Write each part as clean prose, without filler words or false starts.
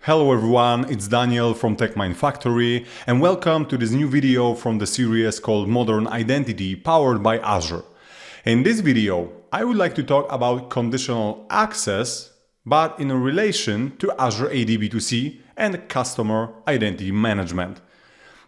Hello everyone, it's Daniel from TechMind Factory and welcome to this new video from the series called Modern Identity powered by Azure. In this video, I would like to talk about conditional access, but in relation to Azure AD B2C and customer identity management.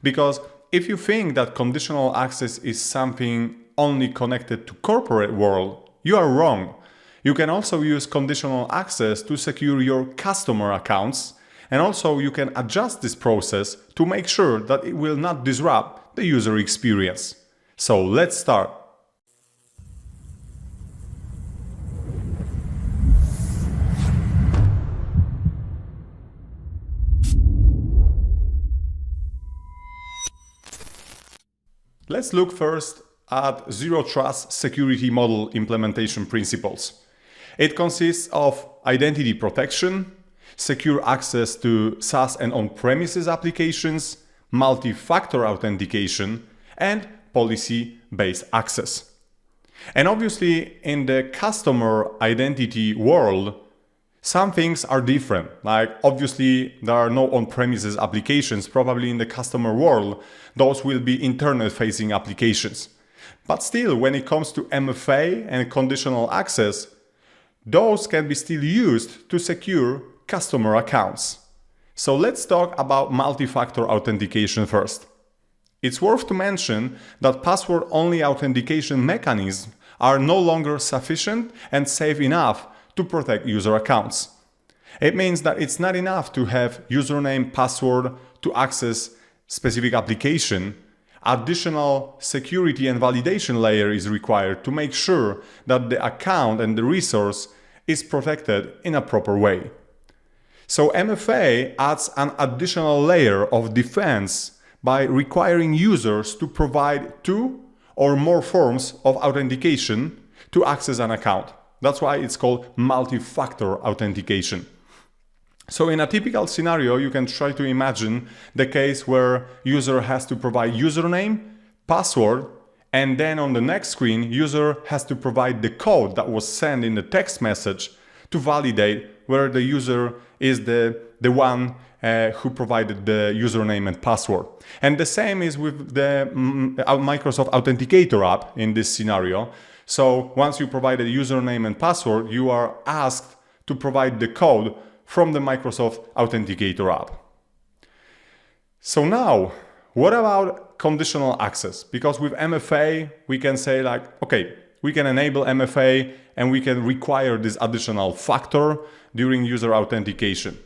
Because if you think that conditional access is something only connected to corporate world, you are wrong. You can also use conditional access to secure your customer accounts. And also you can adjust this process to make sure that it will not disrupt the user experience. So let's start. Let's look first at Zero Trust Security Model implementation principles. It consists of identity protection, secure access to SaaS and on-premises applications, multi-factor authentication, and policy-based access. And obviously, in the customer identity world, some things are different. Like, obviously, there are no on-premises applications. Probably in the customer world, those will be internet-facing applications. But still, when it comes to MFA and conditional access, those can be still used to secure customer accounts. So let's talk about multi-factor authentication first. It's worth to mention that password-only authentication mechanisms are no longer sufficient and safe enough to protect user accounts. It means that it's not enough to have username, password to access specific application. Additional security and validation layer is required to make sure that the account and the resource is protected in a proper way. So MFA adds an additional layer of defense by requiring users to provide 2 or more forms of authentication to access an account. That's why it's called multi-factor authentication. So in a typical scenario, you can try to imagine the case where user has to provide username, password, and then on the next screen, user has to provide the code that was sent in the text message to validate where the user is the one who provided the username and password. And the same is with the Microsoft Authenticator app in this scenario. So once you provide a username and password, you are asked to provide the code from the Microsoft Authenticator app. So now, what about conditional access? Because with MFA, we can say like, okay, we can enable MFA and we can require this additional factor during user authentication.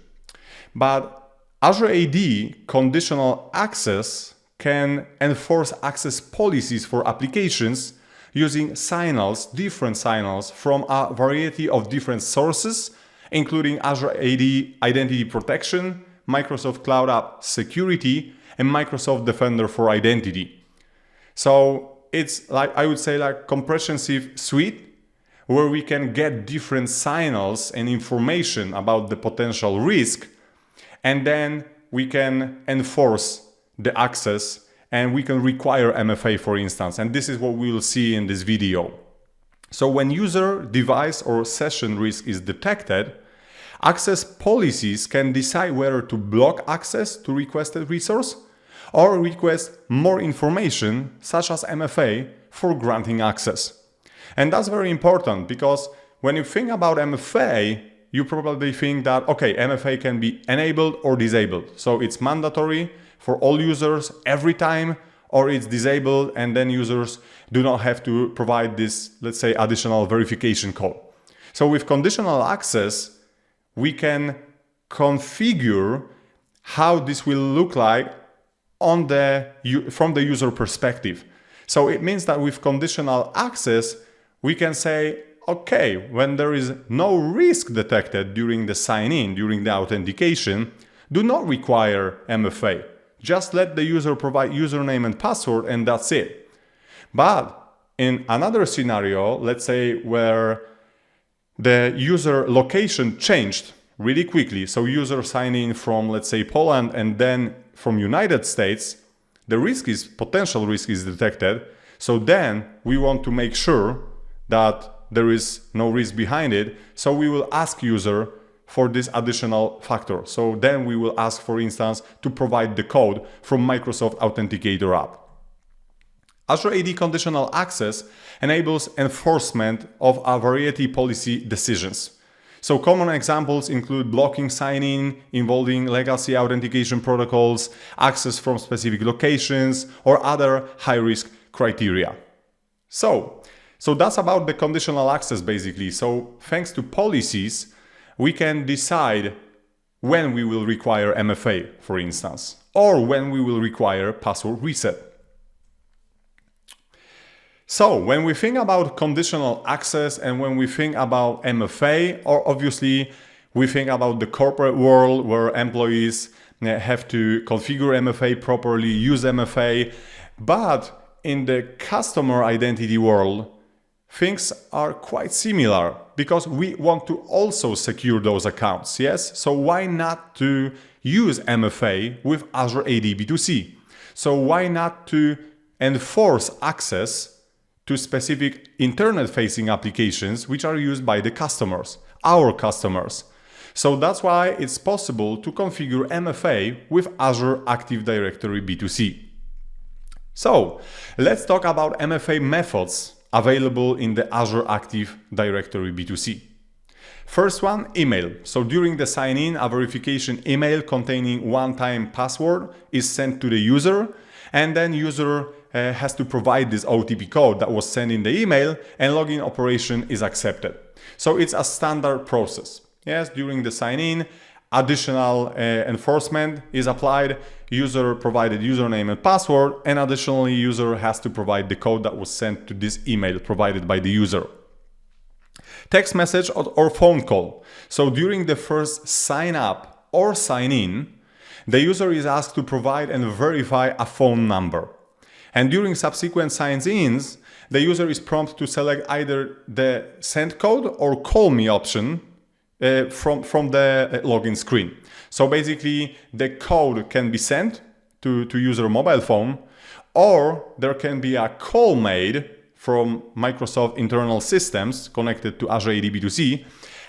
But Azure AD conditional access can enforce access policies for applications using signals, different signals from a variety of different sources, including Azure AD Identity Protection, Microsoft Cloud App Security, and Microsoft Defender for Identity. So it's like, I would say, like comprehensive suite where we can get different signals and information about the potential risk, and then we can enforce the access and we can require MFA, for instance. And this is what we will see in this video. So when user, device, or session risk is detected, access policies can decide whether to block access to requested resource or request more information, such as MFA, for granting access. And that's very important because when you think about MFA, you probably think that, okay, MFA can be enabled or disabled. So it's mandatory for all users every time, or it's disabled and then users do not have to provide this, let's say, additional verification code. So with conditional access, we can configure how this will look like from the user perspective. So it means that with conditional access, we can say, okay, when there is no risk detected during the sign-in, during the authentication, do not require MFA. Just let the user provide username and password and that's it. But in another scenario, let's say where the user location changed really quickly, so user signed in from, let's say, Poland and then from United States, the potential risk is detected. So then we want to make sure that there is no risk behind it. So we will ask user for this additional factor. So then we will ask, for instance, to provide the code from Microsoft Authenticator app. Azure AD Conditional Access enables enforcement of a variety policy decisions. So common examples include blocking sign-in, involving legacy authentication protocols, access from specific locations, or other high-risk criteria. So that's about the conditional access basically. So thanks to policies, we can decide when we will require MFA, for instance, or when we will require password reset. So when we think about conditional access and when we think about MFA, or obviously we think about the corporate world where employees have to configure MFA properly, use MFA, but in the customer identity world, things are quite similar because we want to also secure those accounts, yes? So why not to use MFA with Azure AD B2C? So why not to enforce access to specific internet-facing applications which are used by the customers, our customers? So that's why it's possible to configure MFA with Azure Active Directory B2C. So let's talk about MFA methods available in the Azure Active Directory B2C. First one, email. So during the sign-in, a verification email containing one-time password is sent to the user, and then user has to provide this OTP code that was sent in the email, and login operation is accepted. So it's a standard process. Yes, during the sign-in, additional enforcement is applied. User provided username and password, and additionally user has to provide the code that was sent to this email provided by the user. Text message or phone call. So during the first sign up or sign in, the user is asked to provide and verify a phone number. And during subsequent signs-ins, the user is prompted to select either the send code or call me option from the login screen. So basically, the code can be sent to user mobile phone, or there can be a call made from Microsoft internal systems connected to Azure AD B2C,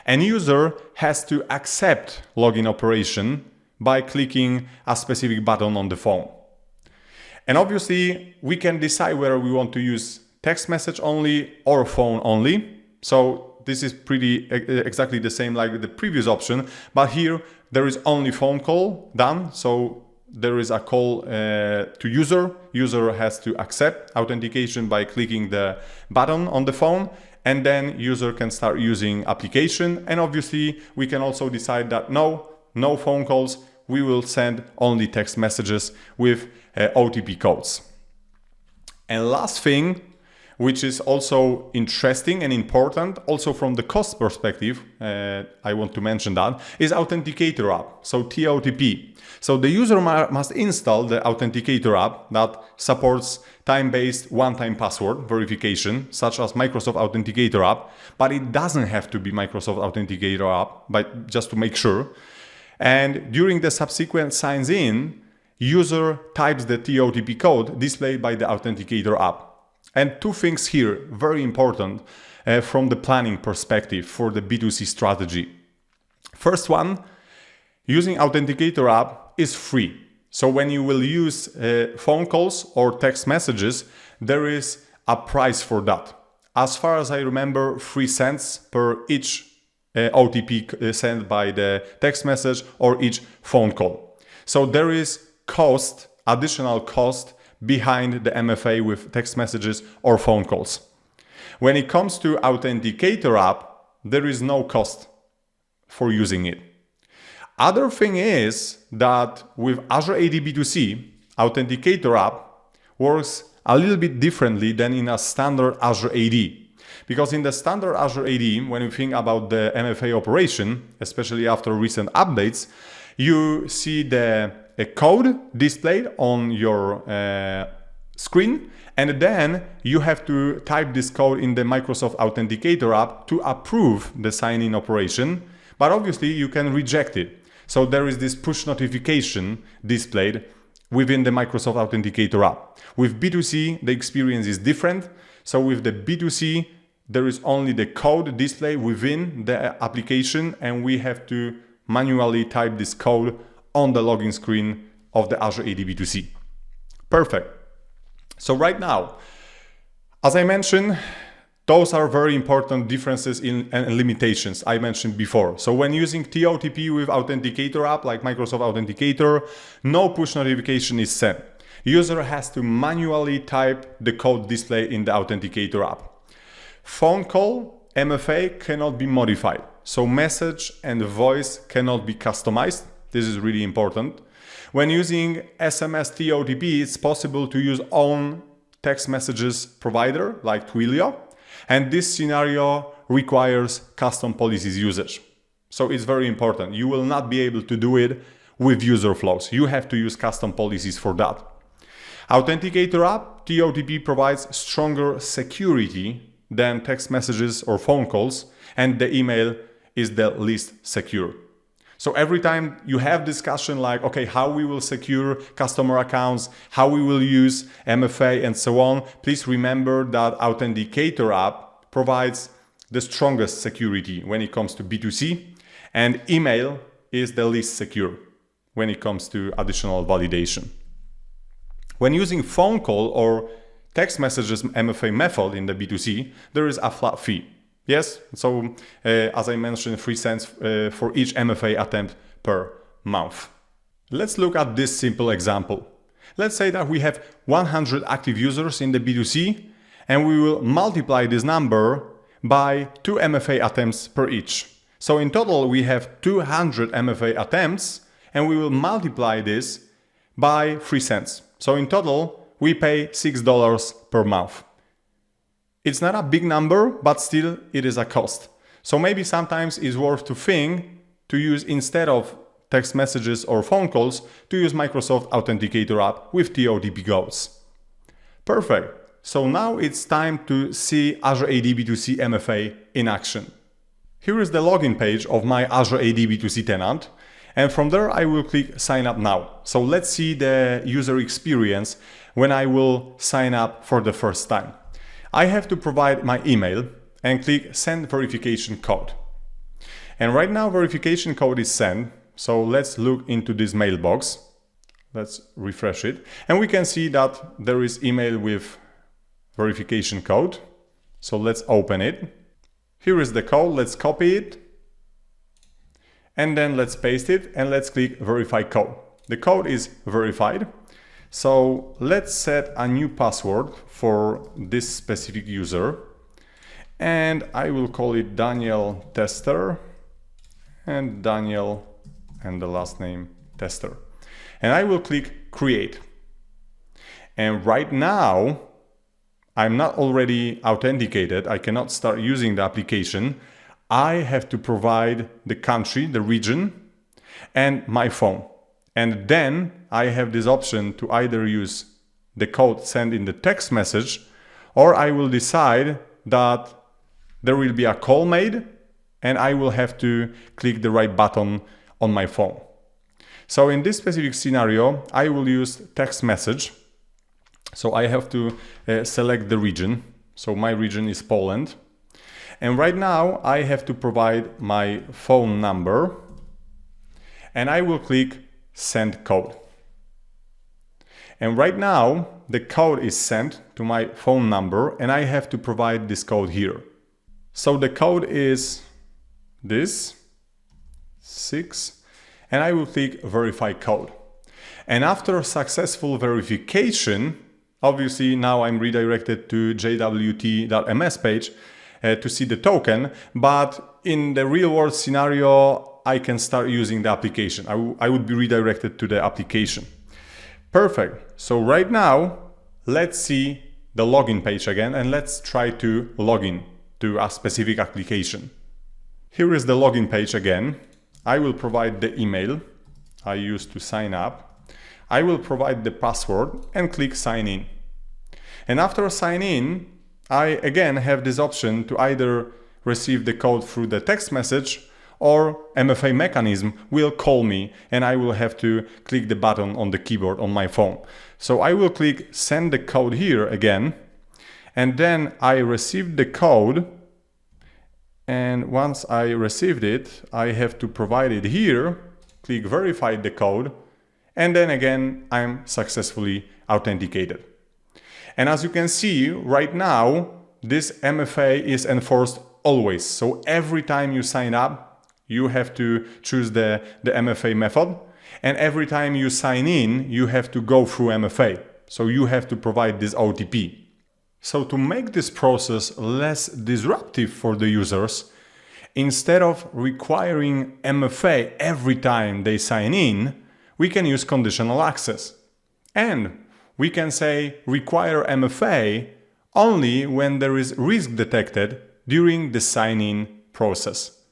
and user has to accept login operation by clicking a specific button on the phone. And obviously, we can decide whether we want to use text message only or phone only. So this is pretty exactly the same like with the previous option, but here there is only phone call done. So there is a call to user. User has to accept authentication by clicking the button on the phone, and then user can start using application. And obviously, we can also decide that no phone calls. We will send only text messages with OTP codes. And last thing, which is also interesting and important, also from the cost perspective, I want to mention that, is Authenticator app, so TOTP. So the user must install the Authenticator app that supports time-based one-time password verification, such as Microsoft Authenticator app, but it doesn't have to be Microsoft Authenticator app, but just to make sure. And during the subsequent signs in, user types the TOTP code displayed by the Authenticator app. And two things here, very important from the planning perspective for the B2C strategy. First one, using Authenticator app is free. So when you will use phone calls or text messages, there is a price for that. As far as I remember, 3 cents per each OTP sent by the text message or each phone call. So there is cost, additional cost behind the MFA with text messages or phone calls. When it comes to Authenticator app, there is no cost for using it. Other thing is that with Azure AD B2C, Authenticator app works a little bit differently than in a standard Azure AD. Because in the standard Azure AD, when you think about the MFA operation, especially after recent updates, you see the code displayed on your screen, and then you have to type this code in the Microsoft Authenticator app to approve the sign-in operation, but obviously you can reject it. So there is this push notification displayed within the Microsoft Authenticator app. With B2C, the experience is different. So with the B2C, there is only the code display within the application, and we have to manually type this code on the login screen of the Azure AD B2C. Perfect. So right now, as I mentioned, those are very important differences and limitations I mentioned before. So when using TOTP with Authenticator app like Microsoft Authenticator, no push notification is sent. User has to manually type the code display in the Authenticator app. Phone call, MFA cannot be modified. So message and voice cannot be customized. This is really important. When using SMS TOTP, it's possible to use own text messages provider like Twilio. And this scenario requires custom policies usage. So it's very important. You will not be able to do it with user flows. You have to use custom policies for that. Authenticator app, TOTP provides stronger security than text messages or phone calls, and the email is the least secure. So every time you have discussion like, okay, how we will secure customer accounts, how we will use MFA and so on, please remember that Authenticator app provides the strongest security when it comes to B2C, and email is the least secure when it comes to additional validation. When using phone call or text messages MFA method in the B2C, there is a flat fee. Yes, so as I mentioned, 3 cents for each MFA attempt per month. Let's look at this simple example. Let's say that we have 100 active users in the B2C, and we will multiply this number by 2 MFA attempts per each. So in total, we have 200 MFA attempts, and we will multiply this by 3 cents. So in total, we pay $6 per month. It's not a big number, but still it is a cost. So maybe sometimes it's worth to think to use, instead of text messages or phone calls, to use Microsoft Authenticator app with TOTP codes. Perfect. So now it's time to see Azure AD B2C MFA in action. Here is the login page of my Azure AD B2C tenant. And from there, I will click Sign Up Now. So let's see the user experience when I will sign up for the first time. I have to provide my email and click Send Verification Code. And right now, verification code is sent. So let's look into this mailbox. Let's refresh it. And we can see that there is email with verification code. So let's open it. Here is the code. Let's copy it. And then let's paste it and let's click Verify Code. The code is verified. So let's set a new password for this specific user. And I will call it Daniel Tester and Daniel and the last name Tester. And I will click Create. And right now, I'm not already authenticated. I cannot start using the application. I have to provide the country, the region, and my phone. And then I have this option to either use the code sent in the text message, or I will decide that there will be a call made and I will have to click the right button on my phone. So in this specific scenario, I will use text message. So I have to select the region. So my region is Poland. And right now I have to provide my phone number and I will click Send Code. And right now the code is sent to my phone number and I have to provide this code here. So the code is this 6 and I will click Verify Code. And after successful verification, obviously now I'm redirected to jwt.ms page to see the token, but in the real world scenario, I can start using the application. I would be redirected to the application. Perfect. So right now, let's see the login page again and let's try to log in to a specific application. Here is the login page again. I will provide the email I used to sign up. I will provide the password and click sign in. And after sign in, I again have this option to either receive the code through the text message or MFA mechanism will call me and I will have to click the button on the keyboard on my phone. So I will click send the code here again, and then I receive the code And once I received it, I have to provide it here, click verify the code, and then again, I'm successfully authenticated. And as you can see right now, this MFA is enforced always. So every time you sign up, you have to choose the MFA method. And every time you sign in, you have to go through MFA. So you have to provide this OTP. So to make this process less disruptive for the users, instead of requiring MFA every time they sign in, we can use conditional access. And we can say require MFA only when there is risk detected during the sign-in process.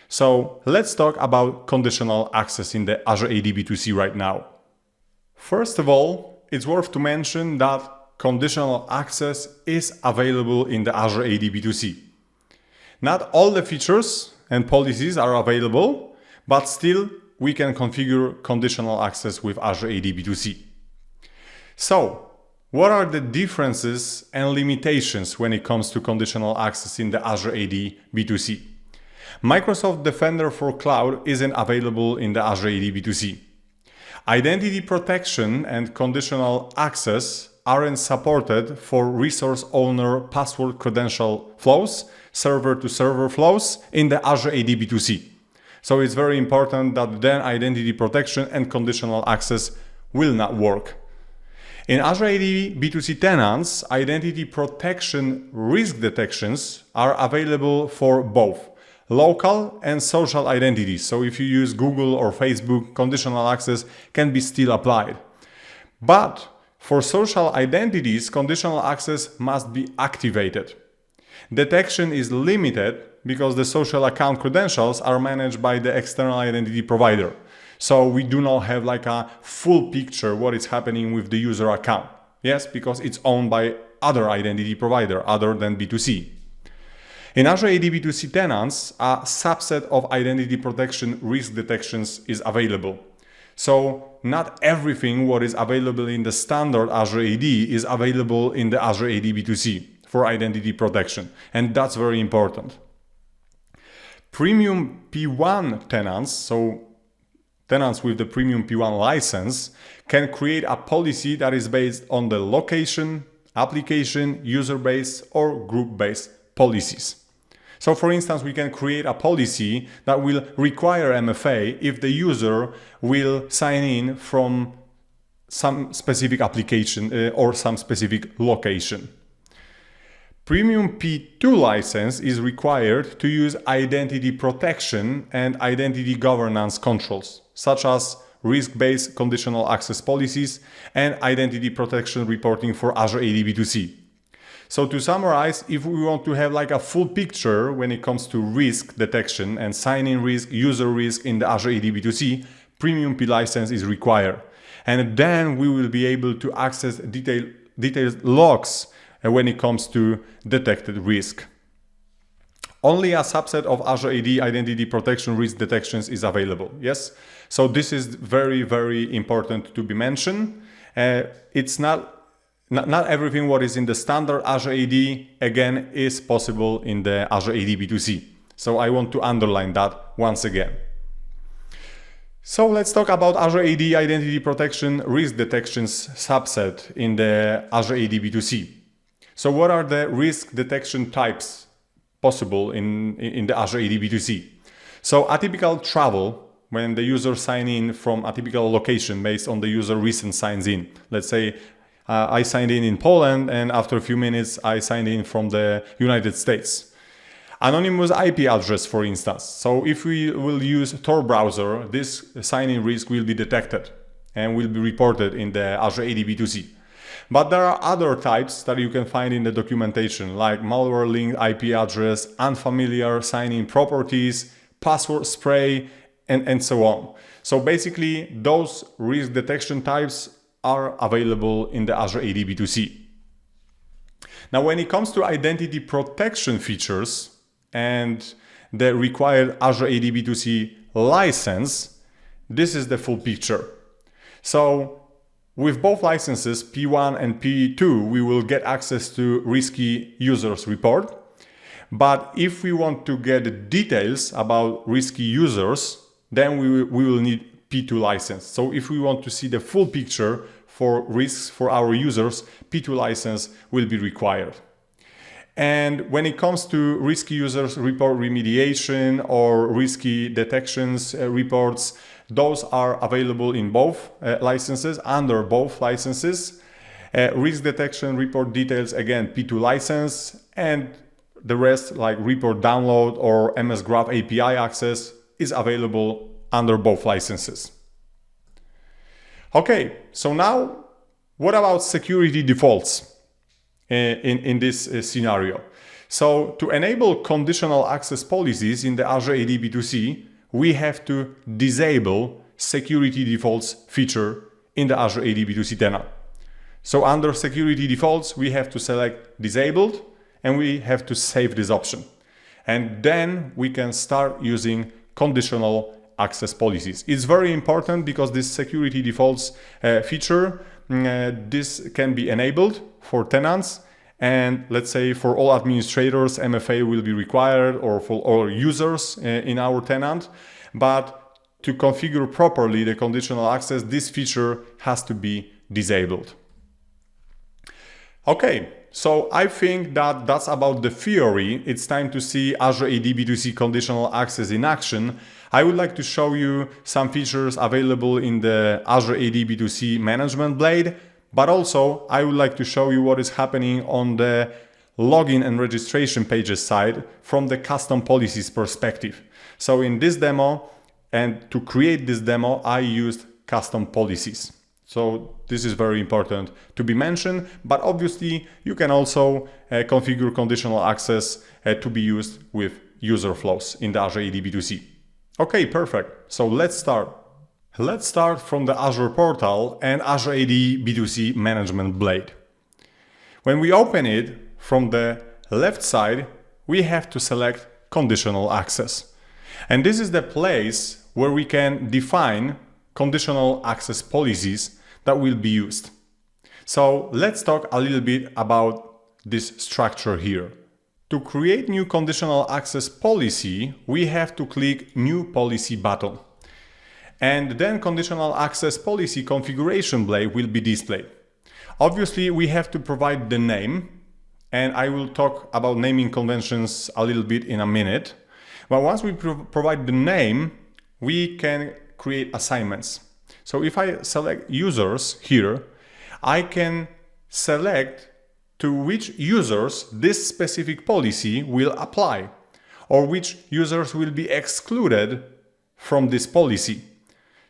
So let's talk about conditional access in the Azure AD B2C right now. First of all, it's worth to mention that conditional access is available in the Azure AD B2C. Not all the features and policies are available, but still we can configure conditional access with Azure AD B2C. So, what are the differences and limitations when it comes to conditional access in the Azure AD B2C? Microsoft Defender for Cloud isn't available in the Azure AD B2C. Identity protection and conditional access aren't supported for resource owner password credential flows, server-to-server flows in the Azure AD B2C. So it's very important that then identity protection and conditional access will not work. In Azure AD B2C tenants, identity protection risk detections are available for both local and social identities. So if you use Google or Facebook, conditional access can be still applied. But for social identities, conditional access must be activated. Detection is limited because the social account credentials are managed by the external identity provider. So we do not have like a full picture what is happening with the user account. Yes, because it's owned by other identity provider other than B2C. In Azure AD B2C tenants, a subset of identity protection risk detections is available. So not everything what is available in the standard Azure AD is available in the Azure AD B2C for identity protection. And that's very important. Premium P1 tenants, so tenants with the Premium P1 license, can create a policy that is based on the location, application, user-based or group-based policies. So for instance, we can create a policy that will require MFA if the user will sign in from some specific application or some specific location. Premium P2 license is required to use identity protection and identity governance controls, such as risk-based conditional access policies and identity protection reporting for Azure AD B2C. So to summarize, if we want to have like a full picture when it comes to risk detection and sign-in risk, user risk in the Azure AD B2C, Premium P license is required. And then we will be able to access detailed logs when it comes to detected risk. Only a subset of Azure AD identity protection risk detections is available. Yes, so this is very, very important to be mentioned. It's not everything what is in the standard Azure AD, again, is possible in the Azure AD B2C. So I want to underline that once again. So let's talk about Azure AD identity protection risk detections subset in the Azure AD B2C. So what are the risk detection types possible in the Azure AD B2C? So atypical travel, when the user signs in from a typical location based on the user recent signs in. Let's say I signed in Poland and after a few minutes I signed in from the United States. Anonymous IP address, for instance. So if we will use Tor browser, this sign-in risk will be detected and will be reported in the Azure AD B2C. But there are other types that you can find in the documentation, like malware-linked IP address, unfamiliar sign-in properties, password spray, and so on. So basically, those risk detection types are available in the Azure AD B2C. Now, when it comes to identity protection features and the required Azure AD B2C license, this is the full picture. So with both licenses, P1 and P2, we will get access to risky users report. But if we want to get details about risky users, then we will need P2 license. So if we want to see the full picture for risks for our users, P2 license will be required. And when it comes to risky users report remediation or risky detections reports, those are available in both licenses, under both licenses. Risk detection report details, again, P2 license, and the rest like report download or MS Graph API access is available under both licenses. Okay, so now what about security defaults in this scenario? So to enable conditional access policies in the Azure AD B2C, we have to disable security defaults feature in the Azure AD B2C tenant. So under security defaults, we have to select disabled and we have to save this option. And then we can start using conditional access policies. It's very important because this security defaults feature, this can be enabled for tenants. And let's say for all administrators, MFA will be required, or for all users in our tenant. But to configure properly the conditional access, this feature has to be disabled. Okay, so I think that that's about the theory. It's time to see Azure AD B2C conditional access in action. I would like to show you some features available in the Azure AD B2C management blade. But also, I would like to show you what is happening on the login and registration pages side from the custom policies perspective. So in this demo, and to create this demo, I used custom policies. So this is very important to be mentioned, but obviously you can also configure conditional access to be used with user flows in the Azure AD B2C. Okay, perfect. So let's start. Let's start from the Azure portal and Azure AD B2C management blade. When we open it from the left side, we have to select conditional access. And this is the place where we can define conditional access policies that will be used. So let's talk a little bit about this structure here. To create new conditional access policy, we have to click New Policy button. And then conditional access policy configuration blade will be displayed. Obviously, we have to provide the name, and I will talk about naming conventions a little bit in a minute. But once we provide the name, we can create assignments. So if I select users here, I can select to which users this specific policy will apply, or which users will be excluded from this policy.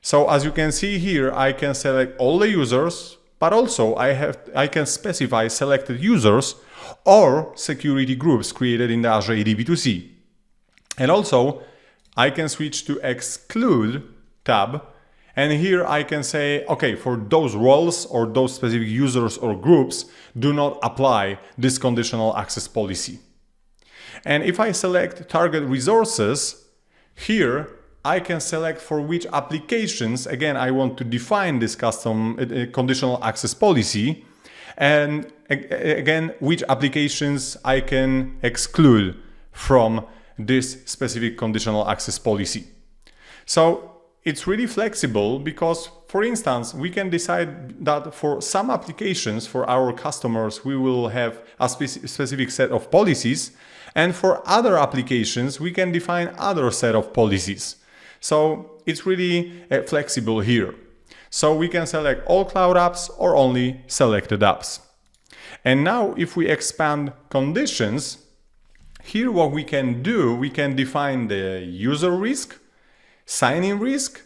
So as you can see here, I can select all the users, but also I can specify selected users or security groups created in the Azure AD B2C. And also I can switch to exclude tab. And here I can say, okay, for those roles or those specific users or groups, do not apply this conditional access policy. And if I select target resources, here I can select for which applications, again, I want to define this custom conditional access policy, and again, which applications I can exclude from this specific conditional access policy. So it's really flexible because, for instance, we can decide that for some applications for our customers, we will have a specific set of policies, and for other applications, we can define other set of policies. So it's really flexible here. So we can select all cloud apps or only selected apps. And now if we expand conditions, here what we can do, we can define the user risk, sign-in risk,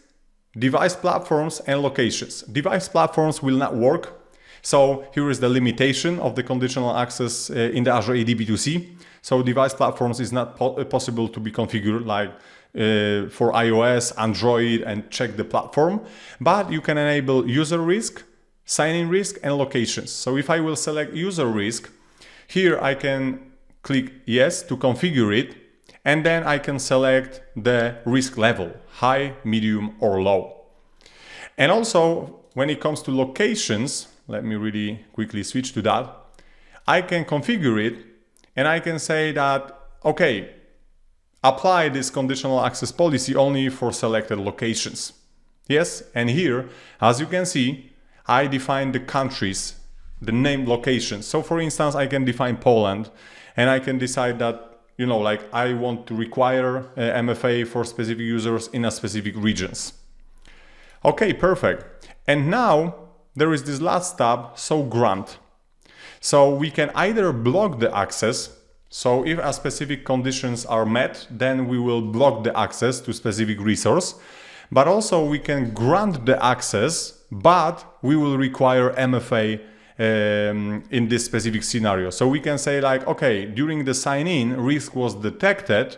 device platforms and locations. Device platforms will not work. So here is the limitation of the conditional access in the Azure AD B2C. So device platforms is not possible to be configured like for iOS, Android, and check the platform. But you can enable user risk, sign-in risk, and locations. So if I will select user risk, here I can click yes to configure it, and then I can select the risk level, high, medium, or low. And also, when it comes to locations, let me really quickly switch to that. I can configure it, and I can say that, okay, apply this conditional access policy only for selected locations. Yes, and here, as you can see, I define the countries, the named locations. So for instance, I can define Poland, and I can decide that, like I want to require MFA for specific users in a specific regions. Okay, perfect. And now there is this last tab, so grant. So we can either block the access. So if a specific conditions are met, then we will block the access to specific resource. But also we can grant the access, but we will require MFA in this specific scenario. So we can say like, okay, during the sign-in, risk was detected.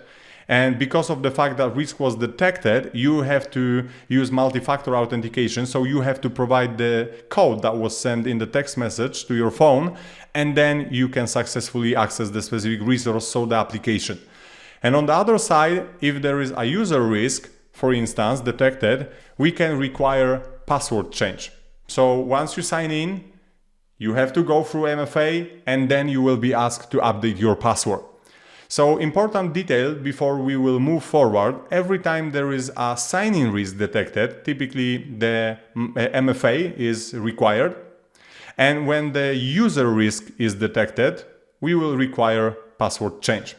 And because of the fact that risk was detected, you have to use multi-factor authentication. So you have to provide the code that was sent in the text message to your phone, and then you can successfully access the specific resource, so the application. And on the other side, if there is a user risk, for instance, detected, we can require password change. So once you sign in, you have to go through MFA, and then you will be asked to update your password. So important detail before we will move forward, every time there is a sign-in risk detected, typically the MFA is required. And when the user risk is detected, we will require password change.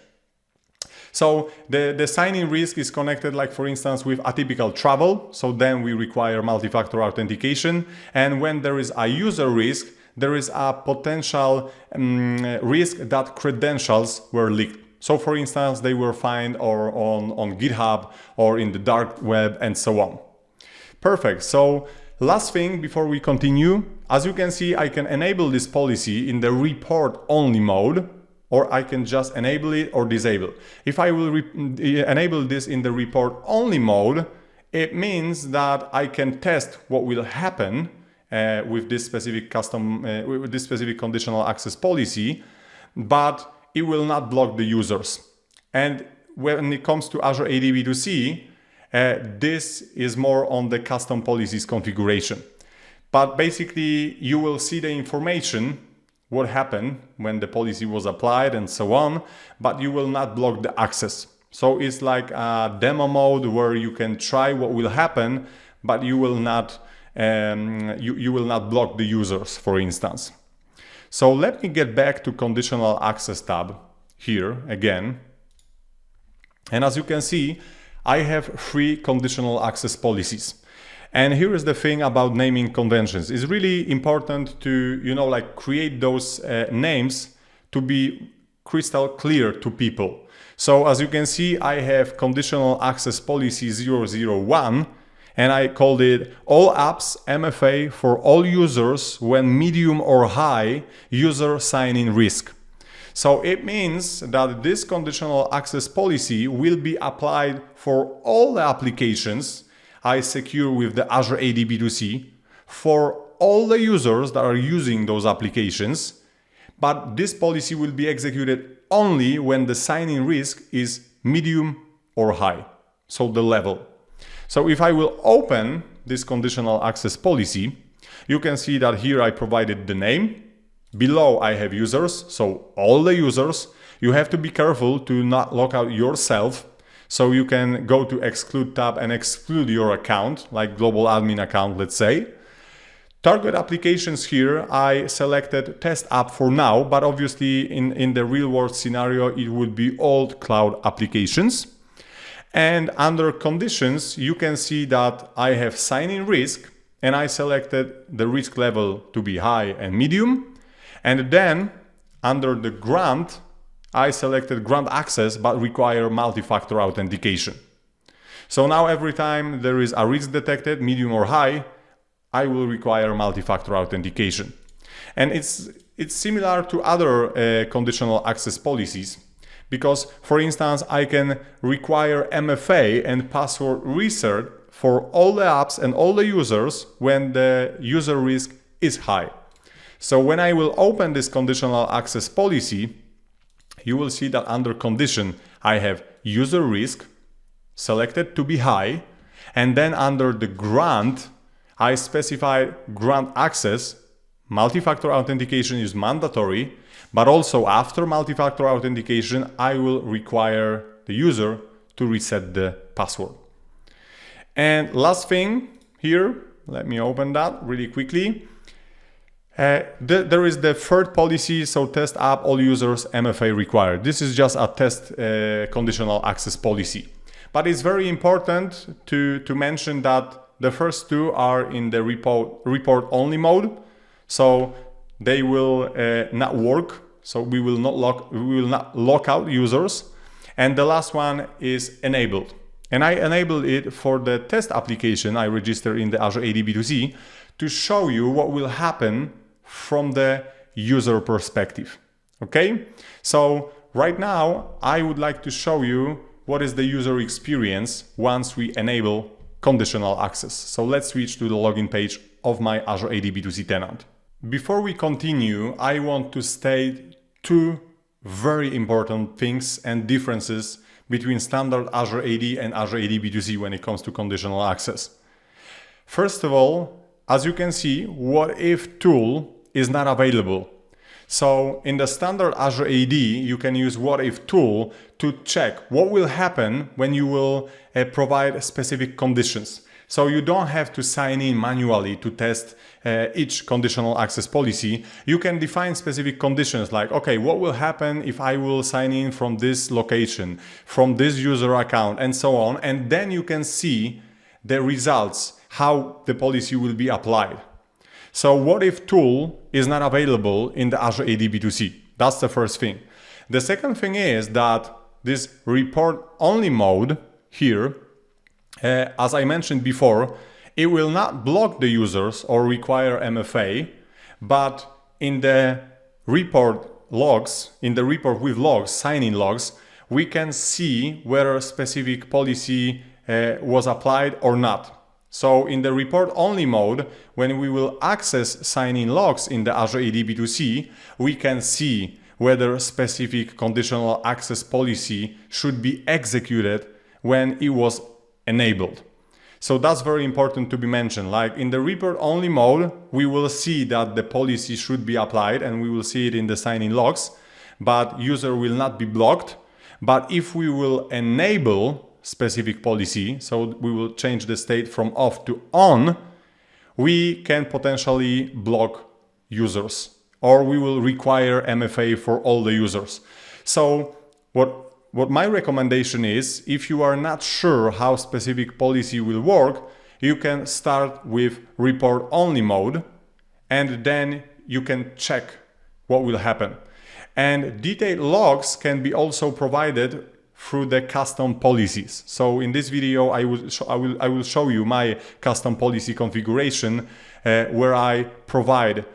So the sign-in risk is connected, like for instance, with atypical travel. So then we require multi-factor authentication. And when there is a user risk, there is a potential risk that credentials were leaked. So for instance, they were found or on GitHub or in the dark web and so on. Perfect. So last thing before we continue, as you can see, I can enable this policy in the report only mode, or I can just enable it or disable. If I will enable this in the report only mode, it means that I can test what will happen with this specific with this specific conditional access policy, but it will not block the users. And when it comes to Azure AD B2C, this is more on the custom policies configuration. But basically, you will see the information, what happened when the policy was applied and so on, but you will not block the access. So it's like a demo mode where you can try what will happen, but you will not you will not block the users, for instance. So let me get back to conditional access tab here again. And as you can see, I have 3 conditional access policies. And here is the thing about naming conventions. It's really important to, like create those names to be crystal clear to people. So as you can see, I have conditional access policy 001. And I called it all apps MFA for all users when medium or high user sign-in risk. So it means that this conditional access policy will be applied for all the applications I secure with the Azure AD B2C for all the users that are using those applications. But this policy will be executed only when the sign-in risk is medium or high, so the level. So if I will open this conditional access policy, you can see that here I provided the name. Below I have users, so all the users. You have to be careful to not lock out yourself. So you can go to exclude tab and exclude your account, like global admin account, let's say. Target applications here, I selected test app for now, but obviously in the real world scenario, it would be all cloud applications. And under conditions, you can see that I have sign-in risk, and I selected the risk level to be high and medium. And then under the grant, I selected grant access, but require multi-factor authentication. So now every time there is a risk detected, medium or high, I will require multi-factor authentication. And it's similar to other conditional access policies. Because, for instance, I can require MFA and password reset for all the apps and all the users when the user risk is high. So when I will open this conditional access policy, you will see that under condition, I have user risk selected to be high. And then under the grant, I specify grant access multi-factor authentication is mandatory, but also after multi-factor authentication, I will require the user to reset the password. And last thing here, let me open that really quickly. There is the third policy, so test app all users MFA required. This is just a test conditional access policy. But it's very important to mention that the first two are in the report only mode, so they will not work. So we will not lock out users. And the last one is enabled. And I enabled it for the test application I registered in the Azure AD B2C to show you what will happen from the user perspective. Okay? So right now, I would like to show you what is the user experience once we enable conditional access. So let's switch to the login page of my Azure AD B2C tenant. Before we continue, I want to state two very important things and differences between standard Azure AD and Azure AD B2C when it comes to conditional access. First of all, as you can see, what if tool is not available. So in the standard Azure AD, you can use what if tool to check what will happen when you will provide specific conditions. So you don't have to sign in manually to test each conditional access policy. You can define specific conditions like, okay, what will happen if I will sign in from this location, from this user account, and so on. And then you can see the results, how the policy will be applied. So what if tool is not available in the Azure AD B2C? That's the first thing. The second thing is that this report only mode here, as I mentioned before, it will not block the users or require MFA, but in the report logs, in the report with logs, sign-in logs, we can see whether a specific policy was applied or not. So in the report only mode, when we will access sign-in logs in the Azure AD B2C, we can see whether specific conditional access policy should be executed when it was enabled. So that's very important to be mentioned. Like in the report only mode, we will see that the policy should be applied and we will see it in the sign-in logs, but user will not be blocked. But if we will enable specific policy, so we will change the state from off to on, we can potentially block users, or we will require MFA for all the users. So what my recommendation is, if you are not sure how specific policy will work, you can start with report only mode, and then you can check what will happen. And detailed logs can be also provided through the custom policies. So in this video, I will show you my custom policy configuration where I provide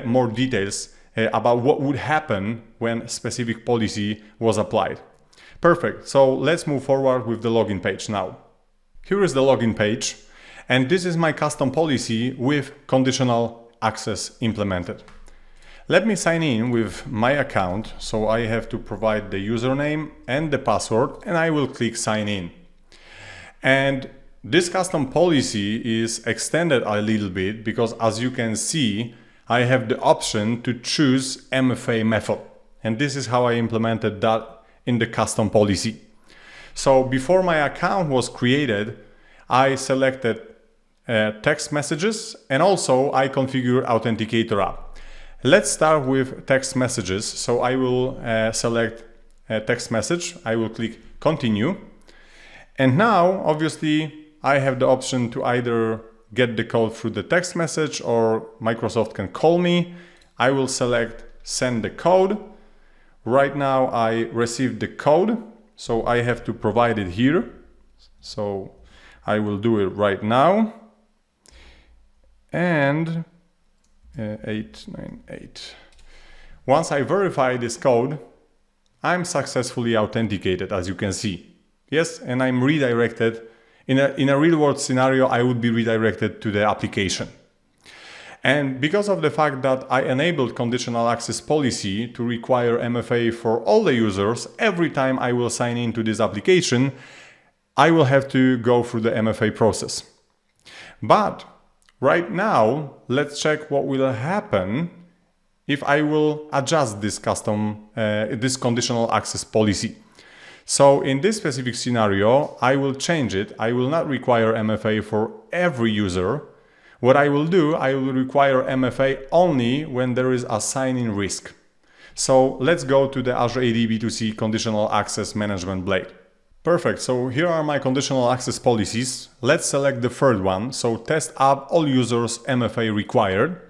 more details about what would happen when specific policy was applied. Perfect. So let's move forward with the login page now. Here is the login page, and this is my custom policy with conditional access implemented. Let me sign in with my account, so I have to provide the username and the password, and I will click sign in. And this custom policy is extended a little bit because, as you can see, I have the option to choose MFA method. And this is how I implemented that in the custom policy. So before my account was created, I selected text messages, and also I configured Authenticator app. Let's start with text messages. So I will select a text message. I will click continue. And now, obviously, I have the option to either get the code through the text message or Microsoft can call me. I will select send the code. Right now I received the code, so I have to provide it here. So I will do it right now. And 898. Once I verify this code, I'm successfully authenticated, as you can see. Yes, and I'm redirected. In a real-world scenario, I would be redirected to the application. And because of the fact that I enabled conditional access policy to require MFA for all the users, every time I will sign into this application, I will have to go through the MFA process. But Right now, let's check what will happen if I will adjust this this conditional access policy. So in this specific scenario, I will change it. I will not require MFA for every user. What I will do, I will require MFA only when there is a sign-in risk. So let's go to the Azure AD B2C Conditional Access Management Blade. Perfect, so here are my conditional access policies. Let's select the third one, so test app all users MFA required.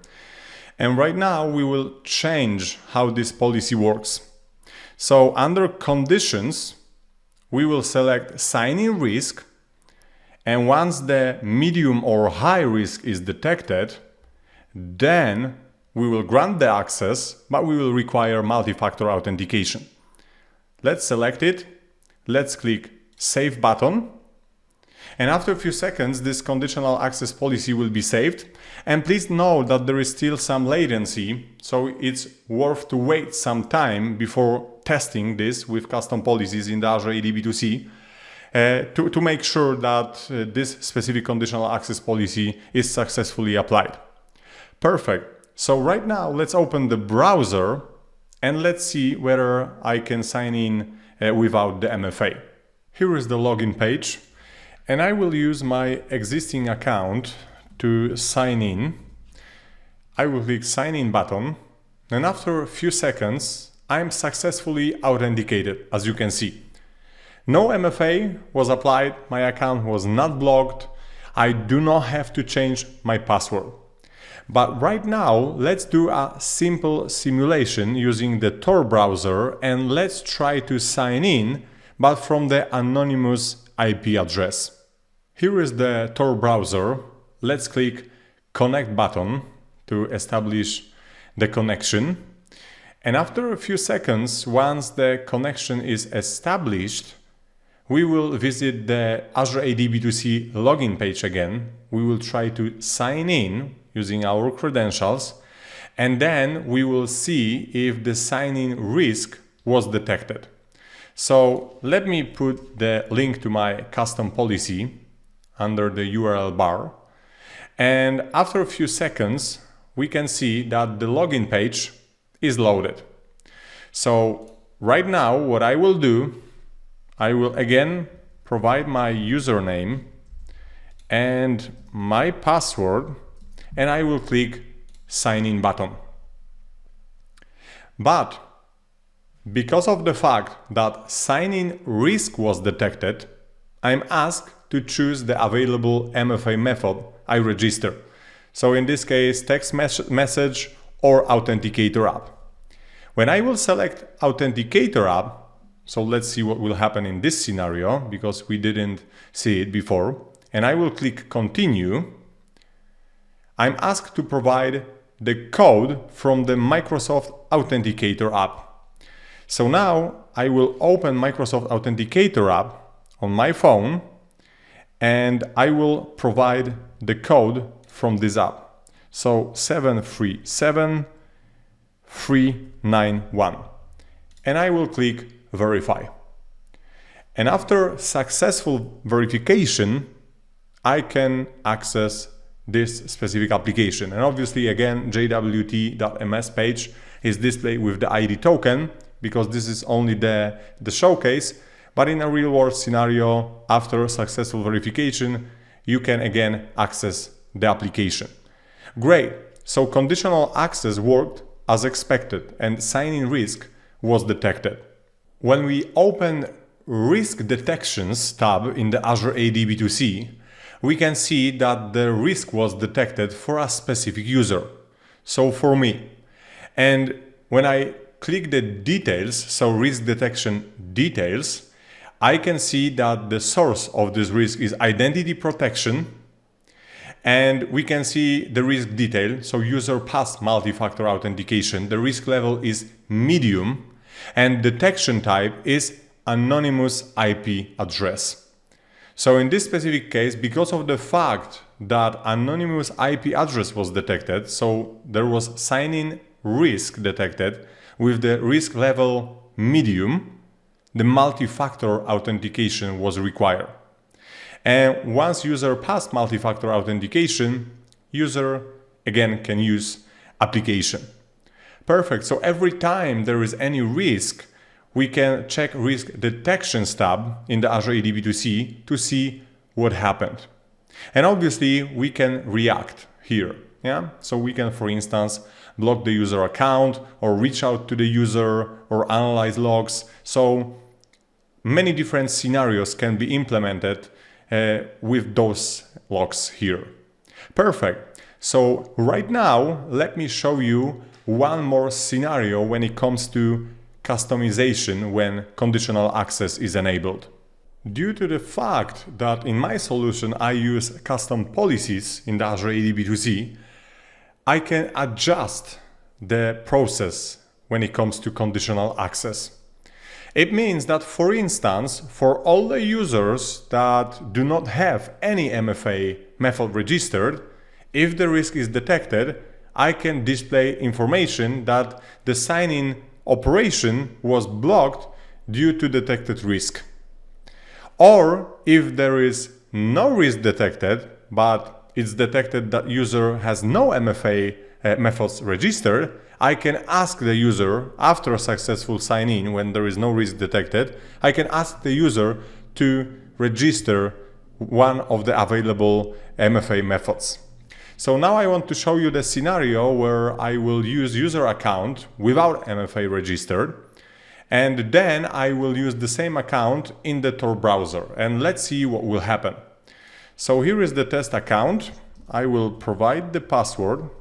And right now we will change how this policy works. So under conditions, we will select sign-in risk, and once the medium or high risk is detected, then we will grant the access, but we will require multi-factor authentication. Let's select it. Let's click Save button. And after a few seconds, this conditional access policy will be saved. And please know that there is still some latency, so it's worth to wait some time before testing this with custom policies in the Azure AD B2C to make sure that this specific conditional access policy is successfully applied. Perfect. So right now, let's open the browser and let's see whether I can sign in without the MFA. Here is the login page, and I will use my existing account to sign in. I will click Sign In button, and after a few seconds, I'm successfully authenticated, as you can see. No MFA was applied, my account was not blocked, I do not have to change my password. But right now, let's do a simple simulation using the Tor browser, and let's try to sign in, but from the anonymous IP address. Here is the Tor browser. Let's click Connect button to establish the connection. And after a few seconds, once the connection is established, we will visit the Azure AD B2C login page again. We will try to sign in using our credentials, and then we will see if the sign-in risk was detected. So let me put the link to my custom policy under the URL bar. And after a few seconds, we can see that the login page is loaded. So right now, what I will do, I will again provide my username and my password, and I will click Sign In button. But because of the fact that sign-in risk was detected, I'm asked to choose the available MFA method I register. So in this case, text message or Authenticator app. When I will select Authenticator app, so let's see what will happen in this scenario because we didn't see it before, and I will click Continue, I'm asked to provide the code from the Microsoft Authenticator app. So now I will open Microsoft Authenticator app on my phone, and I will provide the code from this app. So 737391. And I will click Verify. And after successful verification, I can access this specific application. And obviously, again, jwt.ms page is displayed with the ID token because this is only the showcase. But in a real world scenario, after successful verification, you can again access the application. Great. So conditional access worked as expected and sign-in risk was detected. When we open Risk Detections tab in the Azure AD B2C, we can see that the risk was detected for a specific user. So for me. And when I click the details, so risk detection details, I can see that the source of this risk is identity protection, and we can see the risk detail, so user passed multi-factor authentication. The risk level is medium, and detection type is anonymous IP address. So in this specific case, because of the fact that anonymous IP address was detected, so there was sign-in risk detected with the risk level medium, the multi-factor authentication was required. And once user passed multi-factor authentication, user again can use application. Perfect. So every time there is any risk, we can check risk detections tab in the Azure AD B2C to see what happened. And obviously we can react here. Yeah. So we can, for instance, block the user account or reach out to the user or analyze logs. So many different scenarios can be implemented with those logs here. Perfect. So right now, let me show you one more scenario when it comes to customization when conditional access is enabled. Due to the fact that in my solution I use custom policies in the Azure AD B2C, I can adjust the process when it comes to conditional access. It means that, for instance, for all the users that do not have any MFA method registered, if the risk is detected, I can display information that the sign-in operation was blocked due to detected risk. Or if there is no risk detected, but it's detected that user has no MFA methods registered, I can ask the user, after a successful sign-in when there is no risk detected, I can ask the user to register one of the available MFA methods. So now I want to show you the scenario where I will use user account without MFA registered, and then I will use the same account in the Tor browser, and let's see what will happen. So here is the test account. I will provide the password.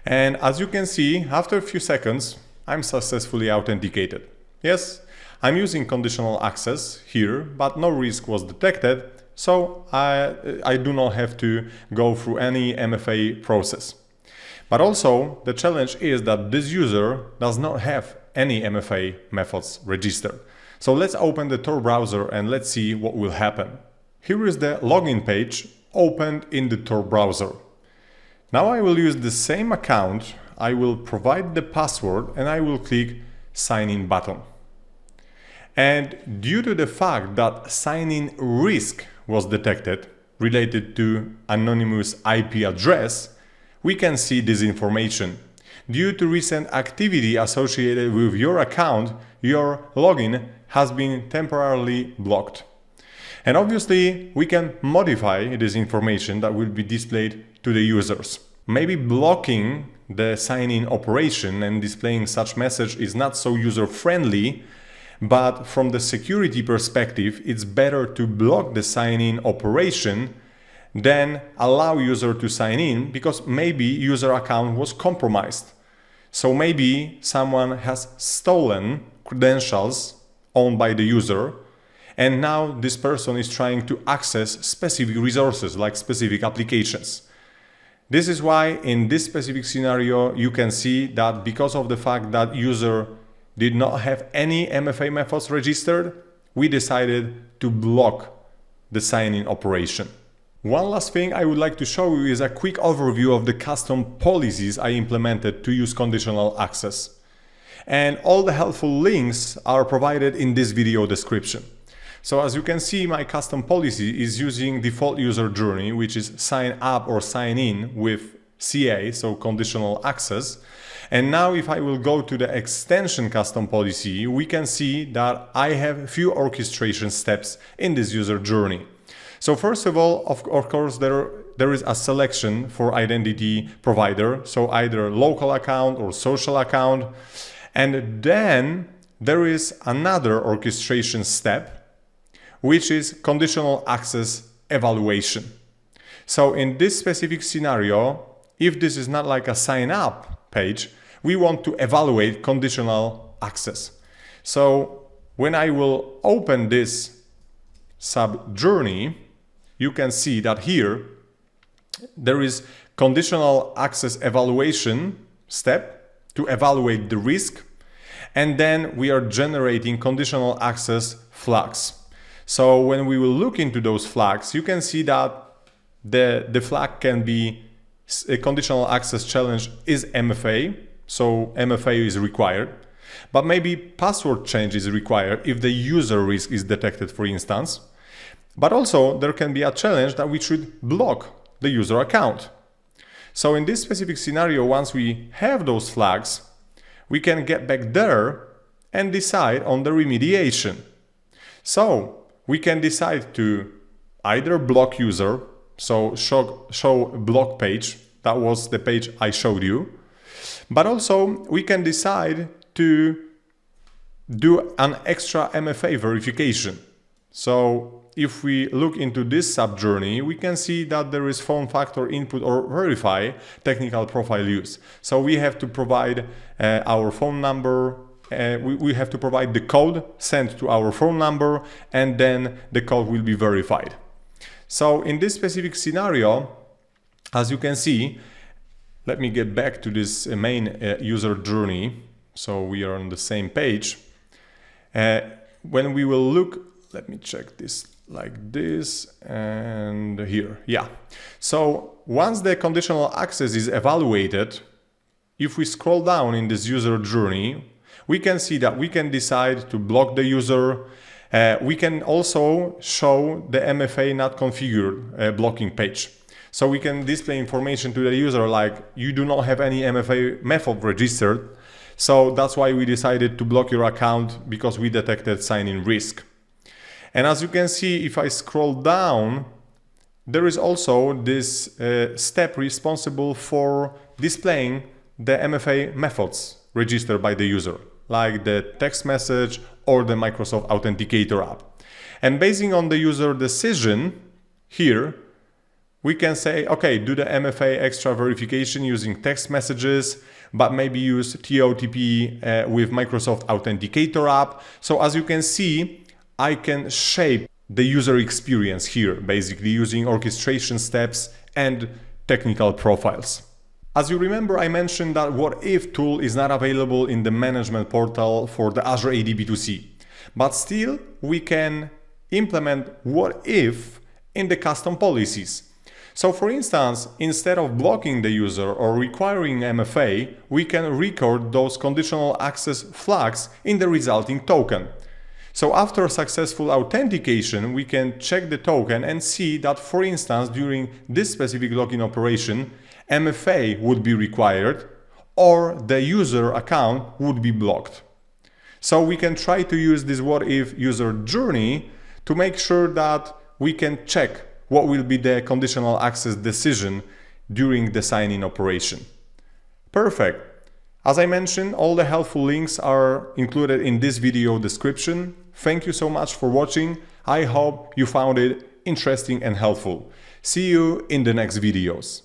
And as you can see, after a few seconds, I'm successfully authenticated. Yes, I'm using conditional access here, but no risk was detected, so I do not have to go through any MFA process. But also, the challenge is that this user does not have any MFA methods registered. So let's open the Tor browser and let's see what will happen. Here is the login page opened in the Tor browser. Now I will use the same account, I will provide the password and I will click sign in button. And due to the fact that sign-in risk was detected related to anonymous IP address, we can see this information. Due to recent activity associated with your account, your login has been temporarily blocked. And obviously, we can modify this information that will be displayed to the users. Maybe blocking the sign-in operation and displaying such message is not so user-friendly, but from the security perspective, it's better to block the sign-in operation than allow user to sign in, because maybe user account was compromised. So maybe someone has stolen credentials owned by the user, and now this person is trying to access specific resources like specific applications. This is why in this specific scenario you can see that because of the fact that user did not have any MFA methods registered, we decided to block the sign-in operation. One last thing I would like to show you is a quick overview of the custom policies I implemented to use conditional access. And all the helpful links are provided in this video description. So as you can see, my custom policy is using default user journey, which is sign up or sign in with CA, so conditional access. And now if I will go to the extension custom policy, we can see that I have a few orchestration steps in this user journey. So first of all, of course, there is a selection for identity provider, so either local account or social account. And then there is another orchestration step, which is conditional access evaluation. So in this specific scenario, if this is not like a sign up page, we want to evaluate conditional access. So when I will open this sub journey, you can see that here there is conditional access evaluation step to evaluate the risk, and then we are generating conditional access flags. So when we will look into those flags, you can see that the flag can be a conditional access challenge is MFA, so MFA is required, but maybe password change is required if the user risk is detected, for instance. But also there can be a challenge that we should block the user account. So in this specific scenario, once we have those flags, we can get back there and decide on the remediation. So we can decide to either block user, so show block page, that was the page I showed you, but also we can decide to do an extra MFA verification. So if we look into this sub-journey, we can see that there is phone factor input or verify technical profile use. So we have to provide our phone number, we have to provide the code sent to our phone number, and then the code will be verified. So in this specific scenario, as you can see, let me get back to this main user journey. So we are on the same page. When we will look, let me check this like this and here. Yeah. So once the conditional access is evaluated, if we scroll down in this user journey, we can see that we can decide to block the user. We can also show the MFA not configured blocking page. So we can display information to the user like you do not have any MFA method registered. So that's why we decided to block your account, because we detected sign-in risk. And as you can see, if I scroll down, there is also this step responsible for displaying the MFA methods registered by the user, like the text message or the Microsoft Authenticator app. And basing on the user decision here, we can say, okay, do the MFA extra verification using text messages, but maybe use TOTP with Microsoft Authenticator app. So as you can see, I can shape the user experience here, basically using orchestration steps and technical profiles. As you remember, I mentioned that What If tool is not available in the management portal for the Azure AD B2C, but still we can implement What If in the custom policies. So for instance, instead of blocking the user or requiring MFA, we can record those conditional access flags in the resulting token. So after successful authentication, we can check the token and see that, for instance, during this specific login operation, MFA would be required or the user account would be blocked. So we can try to use this What If user journey to make sure that we can check what will be the conditional access decision during the sign-in operation. Perfect. As I mentioned, all the helpful links are included in this video description. Thank you so much for watching. I hope you found it interesting and helpful. See you in the next videos.